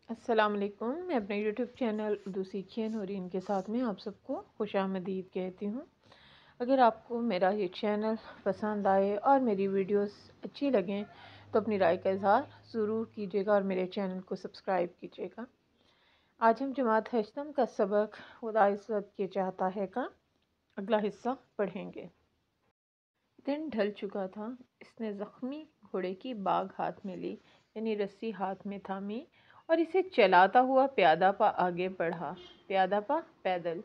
السلام علیکم۔ میں اپنے یوٹیوب چینل اردو سیکھیے نورین کے ساتھ میں آپ سب کو خوش آمدید کہتی ہوں۔ اگر آپ کو میرا یہ چینل پسند آئے اور میری ویڈیوز اچھی لگیں تو اپنی رائے کا اظہار ضرور کیجیے گا اور میرے چینل کو سبسکرائب کیجیے گا۔ آج ہم جماعت ہشتم کا سبق خدا اس وقت کے چاہتا ہے کا اگلا حصہ پڑھیں گے۔ دن ڈھل چکا تھا۔ اس نے زخمی گھوڑے کی باگ ہاتھ میں لی، یعنی رسی ہاتھ میں تھامی اور اسے چلاتا ہوا پیادہ پا آگے بڑھا۔ پیادہ پا پیدل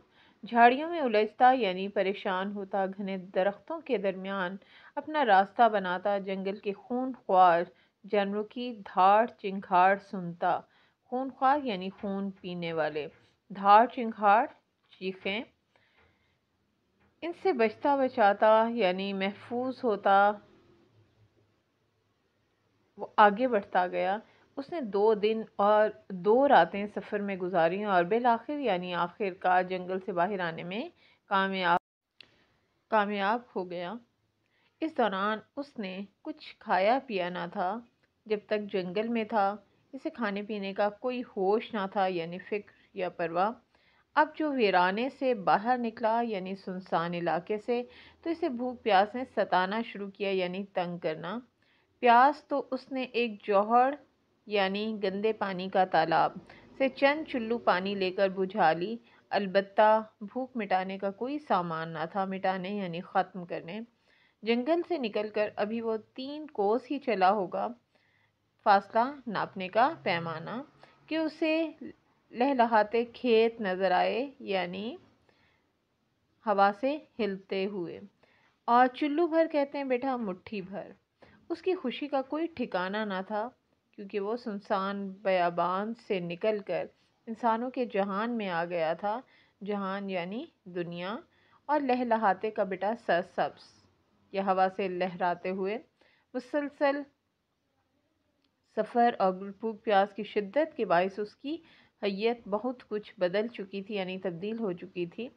جھاڑیوں میں الجھتا، یعنی پریشان ہوتا، گھنے درختوں کے درمیان اپنا راستہ بناتا، جنگل کے خون خوار جانوروں کی دھاڑ چنگھاڑ سنتا۔ خون خوار یعنی خون پینے والے، دھاڑ چنگھاڑ چیخیں، ان سے بچتا بچاتا یعنی محفوظ ہوتا وہ آگے بڑھتا گیا۔ اس نے 2 دن اور 2 راتیں سفر میں گزاری اور بالآخر یعنی آخر کار جنگل سے باہر آنے میں کامیاب ہو گیا۔ اس دوران اس نے کچھ کھایا پیا نہ تھا۔ جب تک جنگل میں تھا اسے کھانے پینے کا کوئی ہوش نہ تھا، یعنی فکر یا پرواہ۔ اب جو ویرانے سے باہر نکلا یعنی سنسان علاقے سے، تو اسے بھوک پیاس نے ستانا شروع کیا، یعنی تنگ کرنا۔ پیاس تو اس نے ایک جوہر یعنی گندے پانی کا تالاب سے چند چلو پانی لے کر بجھا لی، البتہ بھوک مٹانے کا کوئی سامان نہ تھا۔ مٹانے یعنی ختم کرنے۔ جنگل سے نکل کر ابھی وہ 3 کوس ہی چلا ہوگا، فاصلہ ناپنے کا پیمانہ، کہ اسے لہلہاتے کھیت نظر آئے، یعنی ہوا سے ہلتے ہوئے، اور چلو بھر کہتے ہیں بیٹا مٹھی بھر۔ اس کی خوشی کا کوئی ٹھکانہ نہ تھا، کیونکہ وہ سنسان بیابان سے نکل کر انسانوں کے جہان میں آ گیا تھا۔ جہان یعنی دنیا، اور لہلہاتے کا بیٹا سرسبز یا ہوا سے لہراتے ہوئے۔ مسلسل سفر اور بھوک پیاس کی شدت کے باعث اس کی حیت بہت کچھ بدل چکی تھی، یعنی تبدیل ہو چکی تھی۔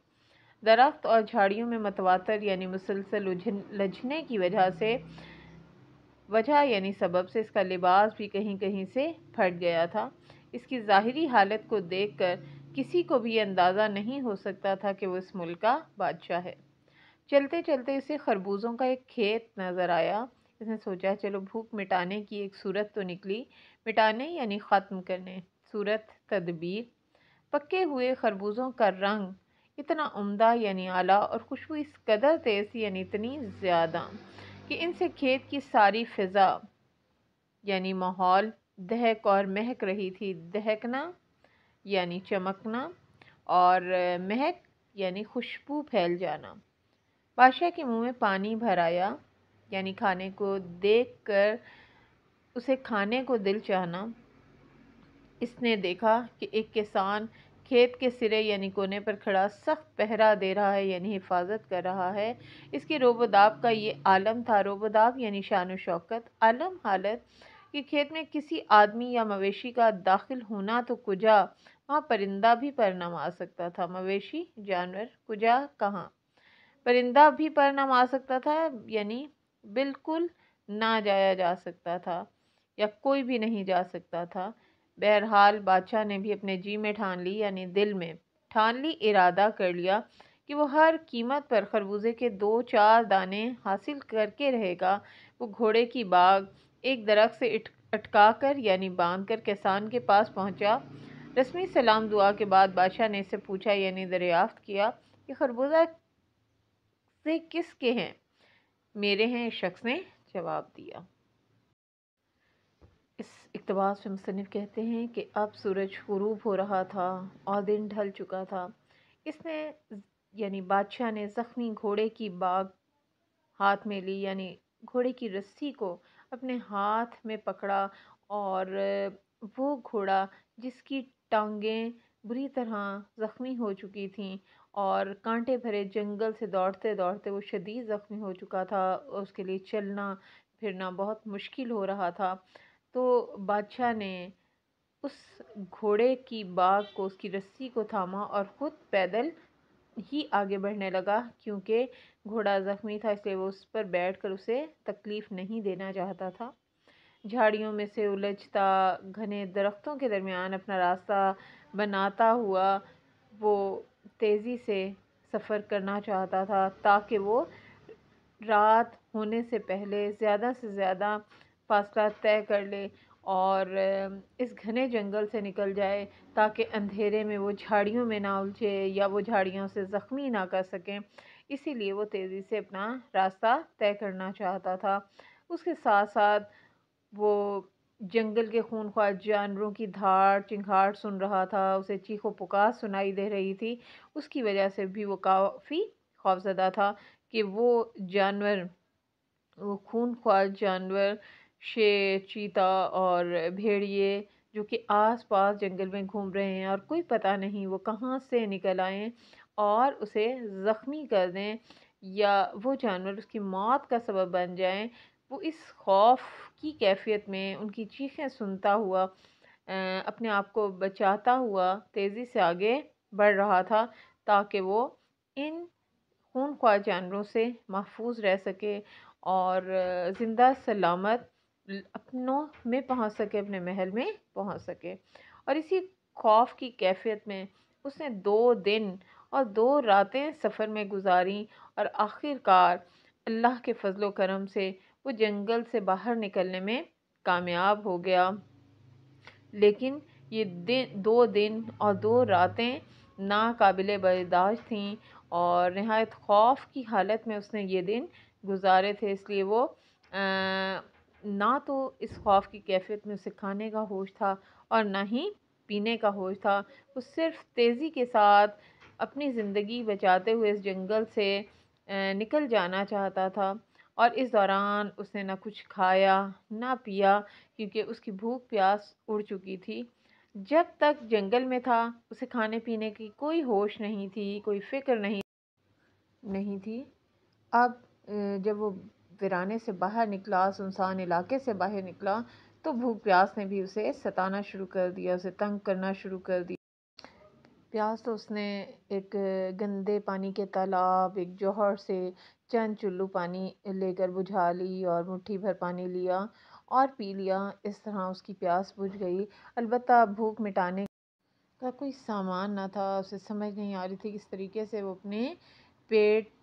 درخت اور جھاڑیوں میں متواتر یعنی مسلسل الجھنے کی وجہ یعنی سبب سے اس کا لباس بھی کہیں کہیں سے پھٹ گیا تھا۔ اس کی ظاہری حالت کو دیکھ کر کسی کو بھی اندازہ نہیں ہو سکتا تھا کہ وہ اس ملک کا بادشاہ ہے۔ چلتے چلتے اسے خربوزوں کا ایک کھیت نظر آیا۔ اس نے سوچا چلو بھوک مٹانے کی ایک صورت تو نکلی۔ مٹانے یعنی ختم کرنے، صورت تدبیر۔ پکے ہوئے خربوزوں کا رنگ اتنا عمدہ یعنی اعلیٰ، اور خوشبو اس قدر تیز تھی یعنی اتنی زیادہ کہ ان سے کھیت کی ساری فضا یعنی ماحول دہک اور مہک رہی تھی۔ دہکنا یعنی چمکنا، اور مہک یعنی خوشبو پھیل جانا۔ بادشاہ کے منہ میں پانی بھر آیا، یعنی کھانے کو دیکھ کر اسے کھانے کو دل چاہنا۔ اس نے دیکھا کہ ایک کسان کھیت کے سرے یعنی کونے پر کھڑا سخت پہرا دے رہا ہے، یعنی حفاظت کر رہا ہے۔ اس کی روب و داب کا یہ عالم تھا۔ روب و داب یعنی شان و شوکت، عالم حالت کہ کھیت میں کسی آدمی یا مویشی کا داخل ہونا تو کجا، وہاں پرندہ بھی پر نہ مار سکتا تھا۔ مویشی جانور کجا کہاں، پرندہ بھی پر نہ مار سکتا تھا، یعنی بالکل نہ جایا جا سکتا تھا، یا کوئی بھی نہیں جا سکتا تھا۔ بہرحال بادشاہ نے بھی اپنے جی میں ٹھان لی، یعنی دل میں ٹھان لی، ارادہ کر لیا کہ وہ ہر قیمت پر خربوزے کے 2-4 دانے حاصل کر کے رہے گا۔ وہ گھوڑے کی باگ ایک درخت سے اٹکا کر یعنی باندھ کر کسان کے پاس پہنچا۔ رسمی سلام دعا کے بعد بادشاہ نے اس سے پوچھا یعنی دریافت کیا کہ خربوزہ سے کس کے ہیں؟ میرے ہیں، اس شخص نے جواب دیا۔ اس اقتباس میں مصنف کہتے ہیں کہ اب سورج غروب ہو رہا تھا اور دن ڈھل چکا تھا۔ اس نے یعنی بادشاہ نے زخمی گھوڑے کی باگ ہاتھ میں لی، یعنی گھوڑے کی رسی کو اپنے ہاتھ میں پکڑا، اور وہ گھوڑا جس کی ٹانگیں بری طرح زخمی ہو چکی تھیں اور کانٹے بھرے جنگل سے دوڑتے دوڑتے وہ شدید زخمی ہو چکا تھا، اس کے لیے چلنا پھرنا بہت مشکل ہو رہا تھا، تو بادشاہ نے اس گھوڑے کی باگ کو، اس کی رسی کو تھاما اور خود پیدل ہی آگے بڑھنے لگا، کیونکہ گھوڑا زخمی تھا، اس لیے وہ اس پر بیٹھ کر اسے تکلیف نہیں دینا چاہتا تھا۔ جھاڑیوں میں سے الجھتا، گھنے درختوں کے درمیان اپنا راستہ بناتا ہوا وہ تیزی سے سفر کرنا چاہتا تھا تاکہ وہ رات ہونے سے پہلے زیادہ سے زیادہ فاصلہ طے کر لے اور اس گھنے جنگل سے نکل جائے تاکہ اندھیرے میں وہ جھاڑیوں میں نہ الجھے یا وہ جھاڑیوں سے زخمی نہ کر سکیں۔ اسی لیے وہ تیزی سے اپنا راستہ طے کرنا چاہتا تھا۔ اس کے ساتھ ساتھ وہ جنگل کے خونخوار جانوروں کی دھاڑ چنگھاڑ سن رہا تھا، اسے چیخ و پکار سنائی دے رہی تھی۔ اس کی وجہ سے بھی وہ کافی خوفزدہ تھا کہ وہ خونخوار جانور شیر، چیتا اور بھیڑیے جو کہ آس پاس جنگل میں گھوم رہے ہیں اور کوئی پتہ نہیں وہ کہاں سے نکل آئیں اور اسے زخمی کر دیں یا وہ جانور اس کی موت کا سبب بن جائیں۔ وہ اس خوف کی کیفیت میں ان کی چیخیں سنتا ہوا اپنے آپ کو بچاتا ہوا تیزی سے آگے بڑھ رہا تھا تاکہ وہ ان خونخوار جانوروں سے محفوظ رہ سکے اور زندہ سلامت اپنوں میں پہنچ سکے، اپنے محل میں پہنچ سکے۔ اور اسی خوف کی کیفیت میں اس نے 2 دن اور 2 راتیں سفر میں گزاری اور آخر کار اللہ کے فضل و کرم سے وہ جنگل سے باہر نکلنے میں کامیاب ہو گیا۔ لیکن یہ 2 دن اور 2 راتیں ناقابل برداشت تھیں اور نہایت خوف کی حالت میں اس نے یہ دن گزارے تھے، اس لیے وہ نہ تو اس خوف کی کیفیت میں اسے کھانے کا ہوش تھا اور نہ ہی پینے کا ہوش تھا۔ وہ صرف تیزی کے ساتھ اپنی زندگی بچاتے ہوئے اس جنگل سے نکل جانا چاہتا تھا اور اس دوران اس نے نہ کچھ کھایا نہ پیا کیونکہ اس کی بھوک پیاس اڑ چکی تھی۔ جب تک جنگل میں تھا اسے کھانے پینے کی کوئی ہوش نہیں تھی، کوئی فکر نہیں تھی۔ اب جب وہ ویرانے سے باہر نکلا، سنسان علاقے سے باہر نکلا تو بھوک پیاس نے بھی اسے ستانا شروع کر دیا، اسے تنگ کرنا شروع کر دیا۔ پیاس تو اس نے ایک گندے پانی کے تالاب، ایک جوہر سے چند چلو پانی لے کر بجھا لی اور مٹھی بھر پانی لیا اور پی لیا۔ اس طرح اس کی پیاس بجھ گئی۔ البتہ بھوک مٹانے کا کوئی سامان نہ تھا، اسے سمجھ نہیں آ رہی تھی کس طریقے سے وہ اپنے پیٹ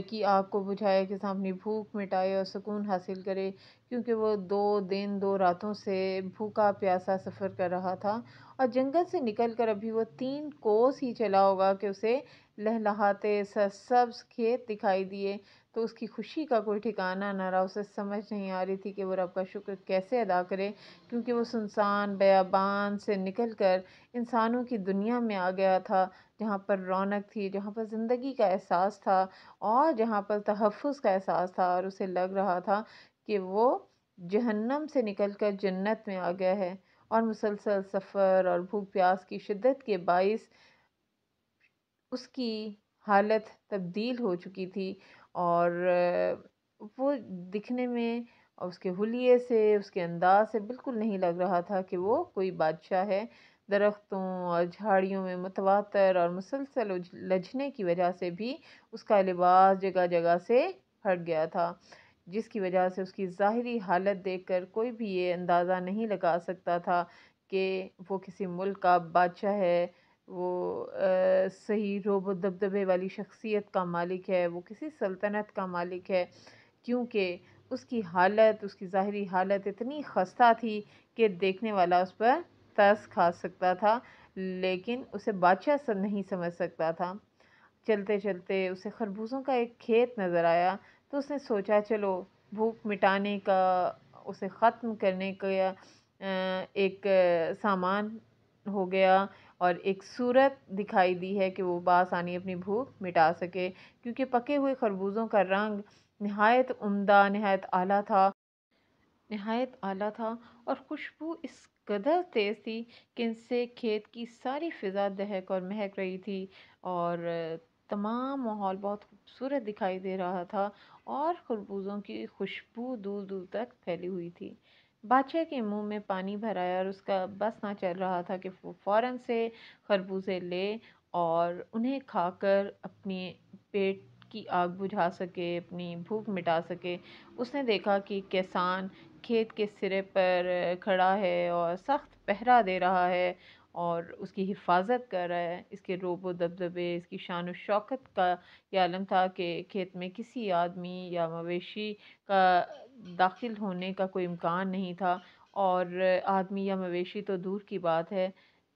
کی آگ کو بجھائے، کس طرح اپنی بھوک مٹائے اور سکون حاصل کرے، کیونکہ وہ 2 دن 2 راتوں سے بھوکا پیاسا سفر کر رہا تھا اور جنگل سے نکل کر ابھی وہ 3 کوس ہی چلا ہوگا کہ اسے لہلہاتے سرسبز کھیت دکھائی دیے تو اس کی خوشی کا کوئی ٹھکانہ نہ رہا۔ اسے سمجھ نہیں آ رہی تھی کہ وہ رب کا شکر کیسے ادا کرے، کیونکہ وہ سنسان بیابان سے نکل کر انسانوں کی دنیا میں آ گیا تھا جہاں پر رونق تھی، جہاں پر زندگی کا احساس تھا اور جہاں پر تحفظ کا احساس تھا، اور اسے لگ رہا تھا کہ وہ جہنم سے نکل کر جنت میں آ گیا ہے۔ اور مسلسل سفر اور بھوک پیاس کی شدت کے باعث اس کی حالت تبدیل ہو چکی تھی اور وہ دکھنے میں اور اس کے حلیے سے، اس کے انداز سے بالکل نہیں لگ رہا تھا کہ وہ کوئی بادشاہ ہے۔ درختوں اور جھاڑیوں میں متواتر اور مسلسل لجنے کی وجہ سے بھی اس کا لباس جگہ جگہ سے پھٹ گیا تھا، جس کی وجہ سے اس کی ظاہری حالت دیکھ کر کوئی بھی یہ اندازہ نہیں لگا سکتا تھا کہ وہ کسی ملک کا بادشاہ ہے، وہ صحیح روب و دبدبے والی شخصیت کا مالک ہے، وہ کسی سلطنت کا مالک ہے، کیونکہ اس کی حالت، اس کی ظاہری حالت اتنی خستہ تھی کہ دیکھنے والا اس پر ترس کھا سکتا تھا لیکن اسے بادشاہ نہیں سمجھ سکتا تھا۔ چلتے چلتے اسے خربوزوں کا ایک کھیت نظر آیا تو اس نے سوچا چلو بھوک مٹانے کا، اسے ختم کرنے کا ایک سامان ہو گیا اور ایک صورت دکھائی دی ہے کہ وہ بآسانی اپنی بھوک مٹا سکے، کیونکہ پکے ہوئے خربوزوں کا رنگ نہایت عمدہ، نہایت اعلیٰ تھا اور خوشبو اس قدر تیز تھی کہ ان سے کھیت کی ساری فضا دہک اور مہک رہی تھی اور تمام ماحول بہت خوبصورت دکھائی دے رہا تھا اور خربوزوں کی خوشبو دور دور تک پھیلی ہوئی تھی۔ بادشاہ کے منہ میں پانی بھر آیا اور اس کا بس نہ چل رہا تھا کہ وہ فوراً سے خربوزے لے اور انہیں کھا کر اپنی پیٹ کی آگ بجھا سکے، اپنی بھوک مٹا سکے۔ اس نے دیکھا کہ کسان کھیت کے سرے پر کھڑا ہے اور سخت پہرا دے رہا ہے اور اس کی حفاظت کر رہا ہے۔ اس کے روب و دبدبے، اس کی شان و شوکت کا یہ عالم تھا کہ کھیت میں کسی آدمی یا مویشی کا داخل ہونے کا کوئی امکان نہیں تھا، اور آدمی یا مویشی تو دور کی بات ہے،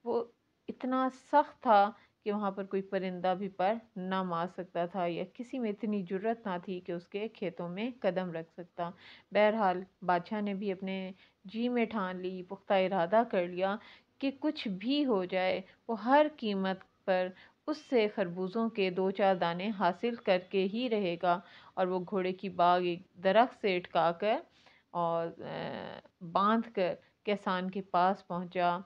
وہ اتنا سخت تھا کہ وہاں پر کوئی پرندہ بھی پر نہ مار سکتا تھا، یا کسی میں اتنی جرت نہ تھی کہ اس کے کھیتوں میں قدم رکھ سکتا۔ بہرحال بادشاہ نے بھی اپنے جی میں ٹھان لی، پختہ ارادہ کر لیا کہ کچھ بھی ہو جائے وہ ہر قیمت پر اس سے خربوزوں کے 2 4 دانے حاصل کر کے ہی رہے گا۔ اور وہ گھوڑے کی باگ ایک درخت سے اٹکا کر اور باندھ کر کسان کے پاس پہنچا۔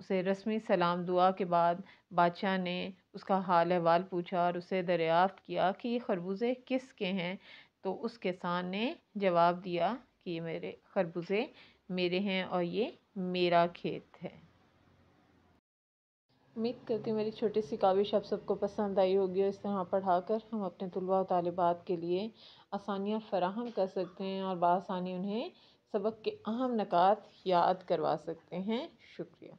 اسے رسمی سلام دعا کے بعد بادشاہ نے اس کا حال احوال پوچھا اور اسے دریافت کیا کہ یہ خربوزے کس کے ہیں، تو اس کسان نے جواب دیا کہ یہ میرے خربوزے میرے ہیں اور یہ میرا کھیت ہے۔ امید کرتی ہوں میری چھوٹی سی کاوش آپ سب کو پسند آئی ہوگی، اور اس طرح پڑھا کر ہم اپنے طلباء و طالبات کے لیے آسانیاں فراہم کر سکتے ہیں اور بآسانی انہیں سبق کے اہم نکات یاد کروا سکتے ہیں۔ شکریہ۔